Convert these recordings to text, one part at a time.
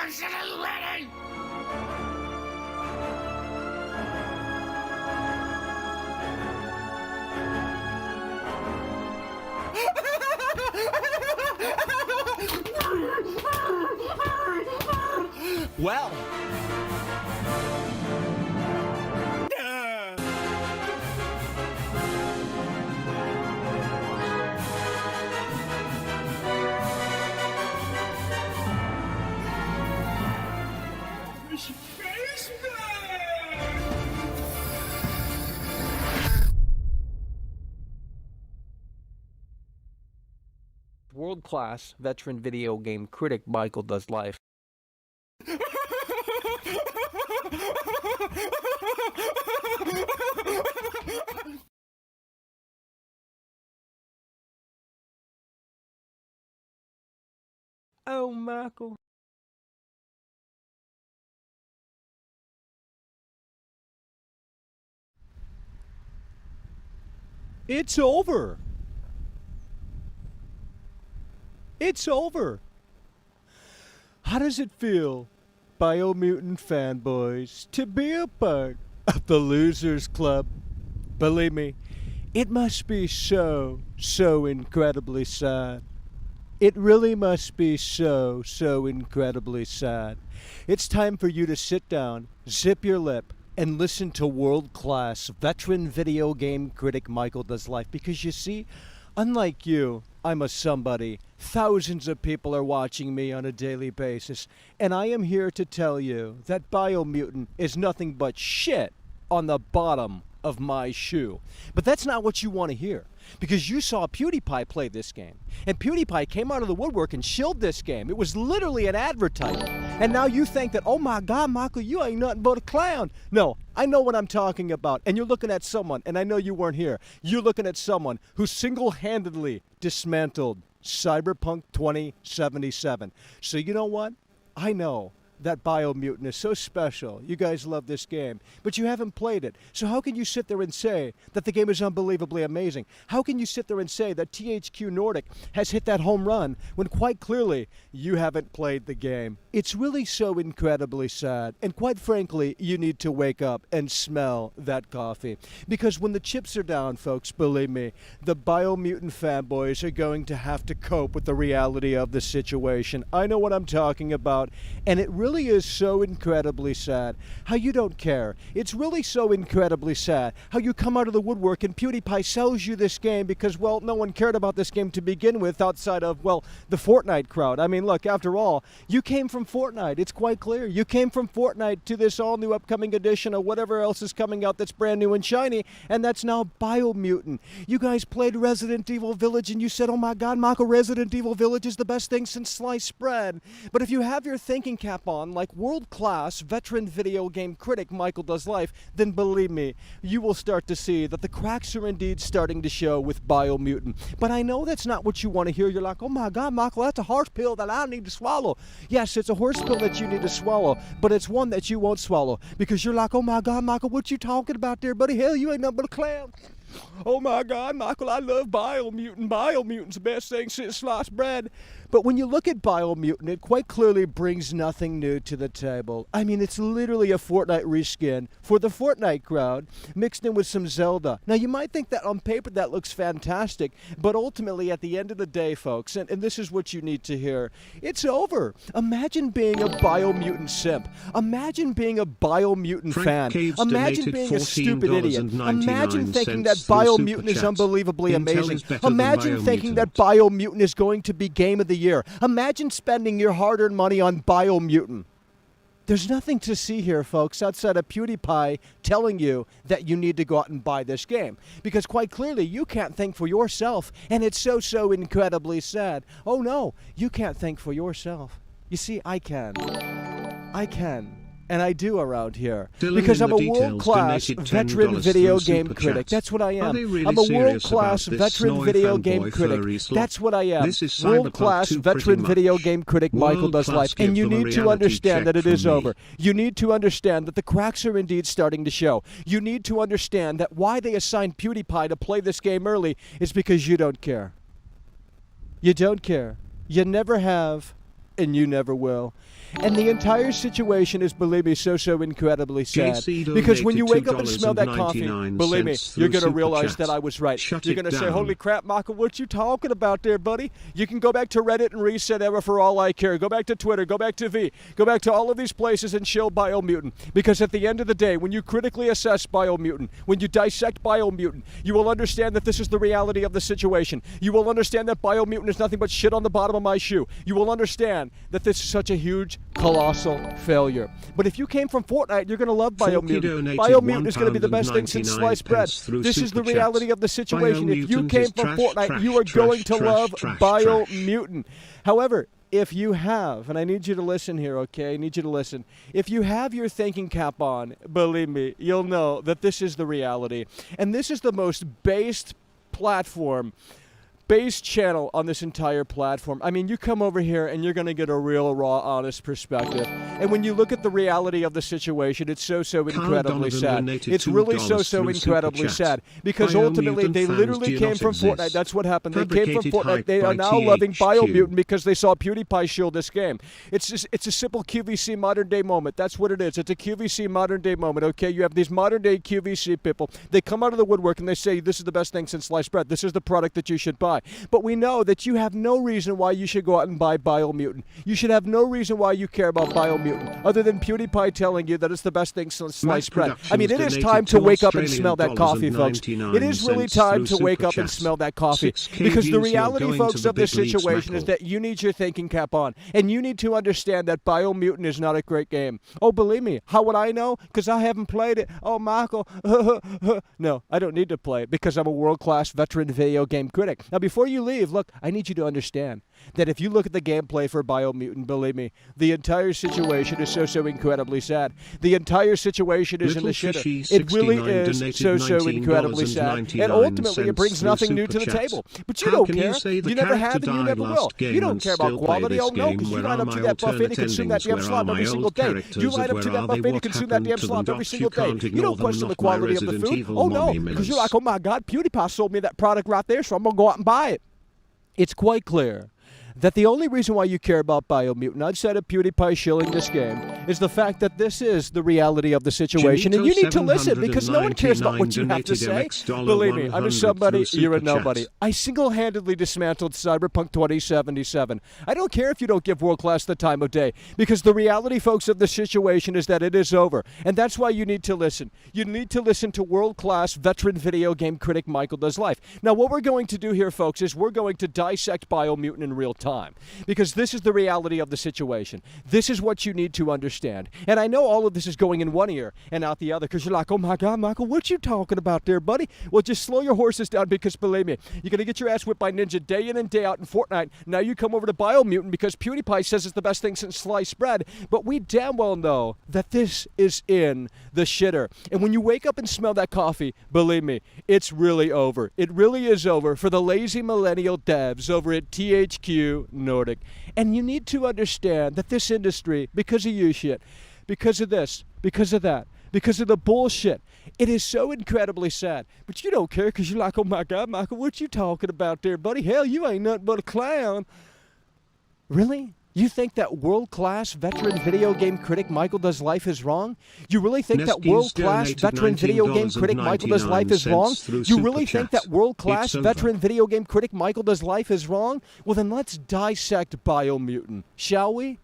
absolutely ready! Well. World-class veteran video game critic Michael Does Life. Oh, Michael. It's over. It's over. How does it feel, Biomutant fanboys, to be a part of the Losers Club? Believe me, it must be so incredibly sad. It really must be so incredibly sad. It's time for you to sit down, zip your lip, and listen to world-class veteran video game critic Michael Does Life. Because you see, unlike you, I'm a somebody. Thousands of people are watching me on a daily basis, and I am here to tell you that Biomutant is nothing but shit on the bottom of my shoe. But that's not what you want to hear, because you saw PewDiePie play this game, and PewDiePie came out of the woodwork and shilled this game. It was literally an advertisement, and now you think that, oh my God, Michael, you ain't nothing but a clown. No, I know what I'm talking about, and you're looking at someone, and I know you weren't here, you're looking at someone who single-handedly dismantled Cyberpunk 2077. So you know what? I know that Biomutant is so special. You guys love this game, but you haven't played it. So how can you sit there and say that the game is unbelievably amazing? How can you sit there and say that THQ Nordic has hit that home run when quite clearly you haven't played the game? It's really so incredibly sad, and quite frankly, you need to wake up and smell that coffee. Because when the chips are down, folks, believe me, the Biomutant fanboys are going to have to cope with the reality of the situation. I know what I'm talking about, and it really is so incredibly sad how you don't care. It's really so incredibly sad how you come out of the woodwork and PewDiePie sells you this game because, well, no one cared about this game to begin with outside of, well, the Fortnite crowd. I mean, look, after all, you came from Fortnite. It's quite clear. You came from Fortnite to this all-new upcoming edition of whatever else is coming out that's brand new and shiny, and that's now Biomutant. You guys played Resident Evil Village and you said, oh my God, Michael, Resident Evil Village is the best thing since sliced bread. But if you have your thinking cap on, like world-class veteran video game critic Michael Does Life, then believe me, you will start to see that the cracks are indeed starting to show with Biomutant. But I know that's not what you want to hear. You're like, oh my God, Michael, that's a horse pill that I need to swallow. Yes, it's a horse pill that you need to swallow, but it's one that you won't swallow because you're like, oh my God, Michael, what you talking about there, buddy? Hell, you ain't nothing but a clown. Oh my God, Michael, I love Biomutant. Biomutant's the best thing since sliced bread. But when you look at Biomutant, it quite clearly brings nothing new to the table. I mean, it's literally a Fortnite reskin for the Fortnite crowd, mixed in with some Zelda. Now, you might think that on paper that looks fantastic, but ultimately, at the end of the day, folks, and this is what you need to hear, it's over. Imagine being a Biomutant simp. Imagine being a Biomutant fan. Imagine being a stupid idiot. Imagine thinking that Biomutant is unbelievably amazing. Imagine thinking that Biomutant is going to be Game of the Year. Imagine spending your hard-earned money on Biomutant. There's nothing to see here, folks, outside of PewDiePie telling you that you need to go out and buy this game. Because quite clearly, you can't think for yourself, and it's so incredibly sad. Oh no, you can't think for yourself. You see, I can. I can. And I do around here. Because I'm a world-class veteran video game critic. That's what I am. I'm a world-class veteran video game critic. That's what I am. World-class veteran video game critic Michael Does Life. And you need to understand that it is over. You need to understand that the cracks are indeed starting to show. You need to understand that why they assigned PewDiePie to play this game early is because you don't care. You don't care. You never have. and you never will. And the entire situation is, believe me, so incredibly sad. Because when you wake up and smell that coffee, believe me, you're going to realize that I was right. You're going to say, holy crap, Michael, what you talking about there, buddy? You can go back to Reddit and Reset Era for all I care. Go back to Twitter, go back to V, go back to all of these places and show Biomutant. Because at the end of the day, when you critically assess Biomutant, when you dissect Biomutant, you will understand that this is the reality of the situation. You will understand that Biomutant is nothing but shit on the bottom of my shoe. You will understand that this is such a huge, colossal failure. But if you came from Fortnite, you're going to love Biomutant. Biomutant is going to be the best thing since sliced bread. This is the reality of the situation. If you came from Fortnite, you are going to love Biomutant. However, if you have, and I need you to listen here, okay? I need you to listen. If you have your thinking cap on, believe me, you'll know that this is the reality. And this is the most based platform, base channel on this entire platform. I mean, you come over here and you're going to get a real, raw, honest perspective. And when you look at the reality of the situation, it's so incredibly sad. It's really so incredibly sad. Because ultimately, they literally came from Fortnite. That's what happened. They came from Fortnite. They are now loving Biomutant because they saw PewDiePie shield this game. It's a simple QVC modern day moment. That's what it is. It's a QVC modern day moment, okay? You have these modern day QVC people. They come out of the woodwork and they say, this is the best thing since sliced bread. This is the product that you should buy. But we know that you have no reason why you should go out and buy Biomutant. You should have no reason why you care about Biomutant, other than PewDiePie telling you that it's the best thing since sliced bread. I mean, it is time to wake up and smell that coffee, folks. It is really time to wake up and smell that coffee. Because the reality, folks, of this situation is that you need your thinking cap on. And you need to understand that Biomutant is not a great game. Oh, believe me, how would I know? Because I haven't played it. Oh, Michael. No, I don't need to play it because I'm a world-class veteran video game critic. Now, before you leave, look, I need you to understand that if you look at the gameplay for Biomutant, believe me, the entire situation is so incredibly sad. The entire situation is in the shitter. It really is so incredibly sad. And ultimately, it brings nothing new to the table. But you don't care. You never have and you never will. You don't care about quality. Oh, no, because you line up to that buffet to consume that damn slot every single day. You line up to that buffet to consume that damn slot every single day. You don't question the quality of the food. Oh, no, because you're like, oh, my God, PewDiePie sold me that product right there, so I'm going to go out and buy it. It's quite clear that the only reason why you care about Biomutant, outside of PewDiePie shilling this game, is the fact that this is the reality of the situation, and you need to listen, because no one cares about what you have to say. Believe me, I'm a somebody, you're a nobody. I single-handedly dismantled Cyberpunk 2077. I don't care if you don't give World Class the time of day, because the reality, folks, of the situation is that it is over, and that's why you need to listen. You need to listen to world-class veteran video game critic Michael Does Life. Now, what we're going to do here, folks, is we're going to dissect Biomutant in real time. Because this is the reality of the situation. This is what you need to understand. And I know all of this is going in one ear and out the other because you're like, oh my God, Michael, what you talking about there, buddy? Well, just slow your horses down because believe me, you're going to get your ass whipped by Ninja day in and day out in Fortnite. Now you come over to Biomutant because PewDiePie says it's the best thing since sliced bread. But we damn well know that this is in the shitter. And when you wake up and smell that coffee, believe me, it's really over. It really is over for the lazy millennial devs over at THQ Nordic. And you need to understand that this industry, because of you shit, because of this, because of that, because of the bullshit, it is so incredibly sad. But you don't care because you're like, oh my God, Michael, what you talking about there, buddy? Hell, you ain't nothing but a clown. Really? You think that world-class veteran video game critic Michael Does Life is wrong? You really think that world-class veteran video game critic Michael Does Life is wrong? You really think that world-class veteran video game critic Michael Does Life is wrong? Well, then let's dissect Biomutant, shall we?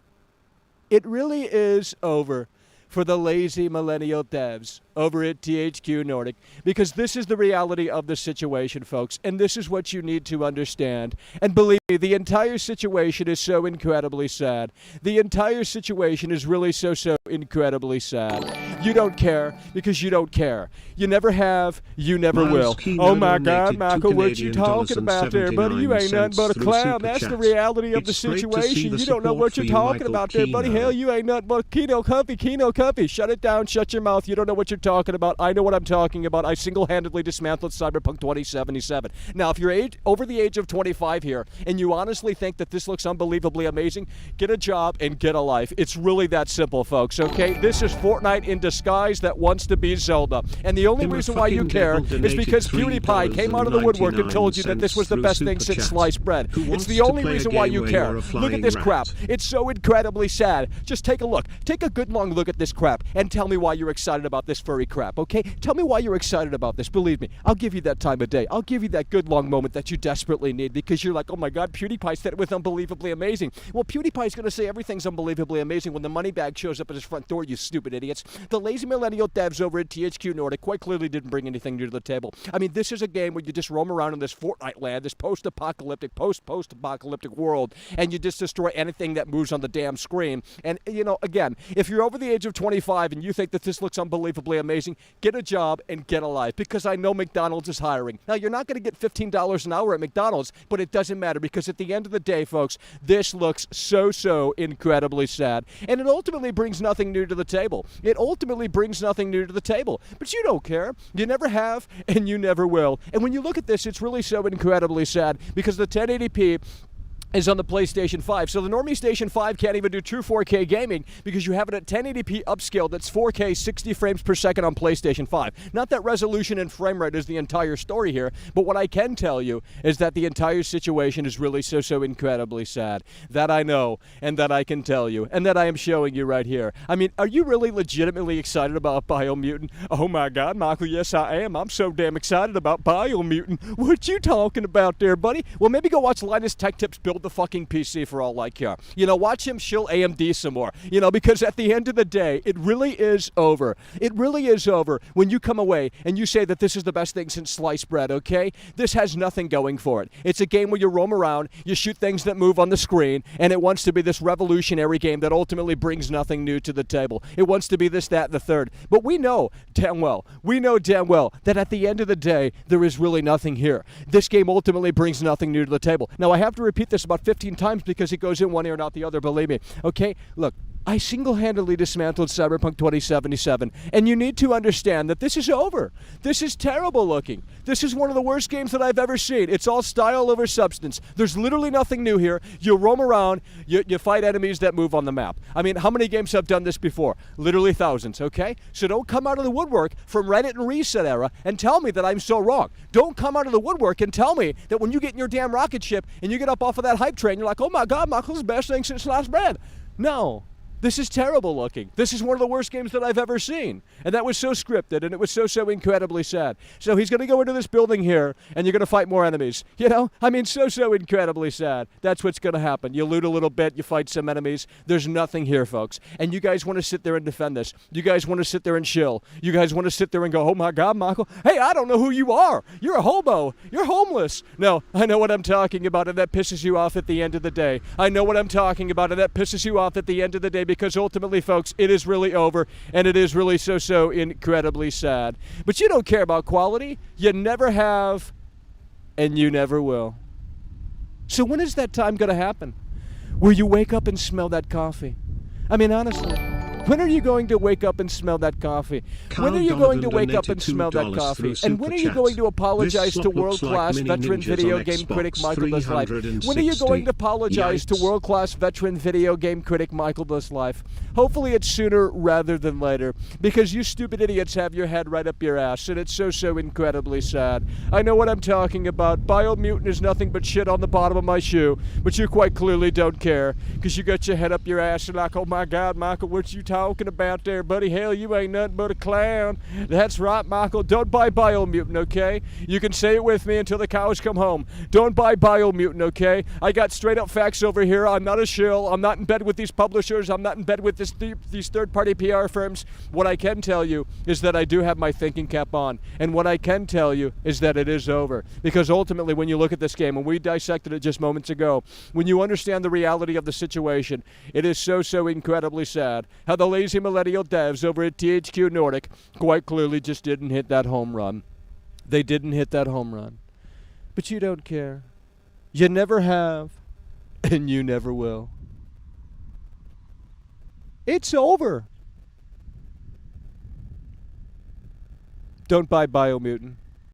It really is over for the lazy millennial devs over at THQ Nordic, because this is the reality of the situation, folks, and this is what you need to understand. And believe me, the entire situation is so incredibly sad. The entire situation is really so incredibly sad. You don't care because you don't care. You never have, you never will. Oh my God, Michael, what you talking about there, buddy? You ain't nothing but a clown. That's the reality of the situation. You don't know what you're talking about there, buddy. Hell, you ain't nothing but Kino Comfy comfy. Shut it down. Shut your mouth. You don't know what you're talking about. I know what I'm talking about. I single-handedly dismantled Cyberpunk 2077. Now, if you're over the age of 25 here and you honestly think that this looks unbelievably amazing, get a job and get a life. It's really that simple, folks, okay? This is Fortnite in disguise that wants to be Zelda. And the only reason why you care is because PewDiePie came out of the woodwork and told you that this was the best thing since sliced bread. It's the only reason why you care. Look at this crap. It's so incredibly sad. Just take a look. Take a good long look at this crap and tell me why you're excited about this furry crap, okay? Tell me why you're excited about this. Believe me, I'll give you that time of day. I'll give you that good long moment that you desperately need because you're like, oh my God, PewDiePie said it was unbelievably amazing. Well, PewDiePie's going to say everything's unbelievably amazing when the money bag shows up at his front door, you stupid idiots. The lazy millennial devs over at THQ Nordic quite clearly didn't bring anything new to the table. I mean, this is a game where you just roam around in this Fortnite land, this post-apocalyptic, post-apocalyptic world, and you just destroy anything that moves on the damn screen. And, you know, again, if you're over the age of 25 and you think that this looks unbelievably amazing, get a job and get a life because I know McDonald's is hiring. Now, you're not going to get $15 an hour at McDonald's, but it doesn't matter because at the end of the day, folks, this looks so incredibly sad. And it ultimately brings nothing new to the table. It ultimately brings nothing new to the table. But you don't care. You never have, and you never will. And when you look at this, it's really so incredibly sad because the 1080p is on the PlayStation 5. So the normie Station 5 can't even do true 4K gaming because you have it at 1080p upscaled. That's 4K 60 frames per second on PlayStation 5. Not that resolution and frame rate is the entire story here, but what I can tell you is that the entire situation is really so incredibly sad. That I know, and that I can tell you, and that I am showing you right here. I mean, are you really legitimately excited about Biomutant? Oh my God, Michael, yes I am. I'm so damn excited about Biomutant. What you talking about there, buddy? Well, maybe go watch Linus Tech Tips build the fucking PC for all I care. You know, watch him shill AMD some more. You know, because at the end of the day, it really is over. It really is over when you come away and you say that this is the best thing since sliced bread, okay? This has nothing going for it. It's a game where you roam around, you shoot things that move on the screen, and it wants to be this revolutionary game that ultimately brings nothing new to the table. It wants to be this, that, and the third. But we know damn well that at the end of the day, there is really nothing here. This game ultimately brings nothing new to the table. Now, I have to repeat this about 15 times because it goes in one ear and out the other, believe me. Okay, look, I single-handedly dismantled Cyberpunk 2077, and you need to understand that this is over. This is terrible looking. This is one of the worst games that I've ever seen. It's all style over substance. There's literally nothing new here. You roam around, you fight enemies that move on the map. I mean, how many games have done this before? Literally thousands, okay? So don't come out of the woodwork from Reddit and Reset era and tell me that I'm so wrong. Don't come out of the woodwork and tell me that when you get in your damn rocket ship and you get up off of that hype train, you're like, oh my God, Michael's the best thing since sliced bread. No. This is terrible looking. This is one of the worst games that I've ever seen. And that was so scripted, and it was so incredibly sad. So he's going to go into this building here, and you're going to fight more enemies. You know? I mean, so incredibly sad. That's what's going to happen. You loot a little bit, you fight some enemies. There's nothing here, folks. And you guys want to sit there and defend this. You guys want to sit there and chill. You guys want to sit there and go, oh my God, Michael, hey, I don't know who you are. You're a hobo. You're homeless. No, I know what I'm talking about, and that pisses you off at the end of the day. I know what I'm talking about, and that pisses you off at the end of the day because ultimately, folks, it is really over, and it is really so incredibly sad. But you don't care about quality. You never have, and you never will. So when is that time going to happen where you wake up and smell that coffee? I mean, honestly, when are you going to wake up and smell that coffee? When are you going to wake up and smell that coffee? And when are you going to apologize to world-class veteran video game critic Michael Does Life? When are you going to apologize to world-class veteran video game critic Michael Does Life? Hopefully it's sooner rather than later, because you stupid idiots have your head right up your ass, and it's so incredibly sad. I know what I'm talking about. Biomutant is nothing but shit on the bottom of my shoe, but you quite clearly don't care, because you got your head up your ass and like, oh my God, Michael, what you talking about there, buddy? Hell, you ain't nothing but a clown. That's right, Michael. Don't buy Biomutant, okay? You can say it with me until the cows come home. Don't buy Biomutant, okay? I got straight up facts over here. I'm not a shill. I'm not in bed with these publishers. I'm not in bed with these third-party PR firms. What I can tell you is that I do have my thinking cap on. And what I can tell you is that it is over. Because ultimately, when you look at this game, and we dissected it just moments ago, when you understand the reality of the situation, it is so incredibly sad how the lazy millennial devs over at THQ Nordic quite clearly just didn't hit that home run. They didn't hit that home run. But you don't care. You never have, and you never will. It's over. Don't buy Biomutant.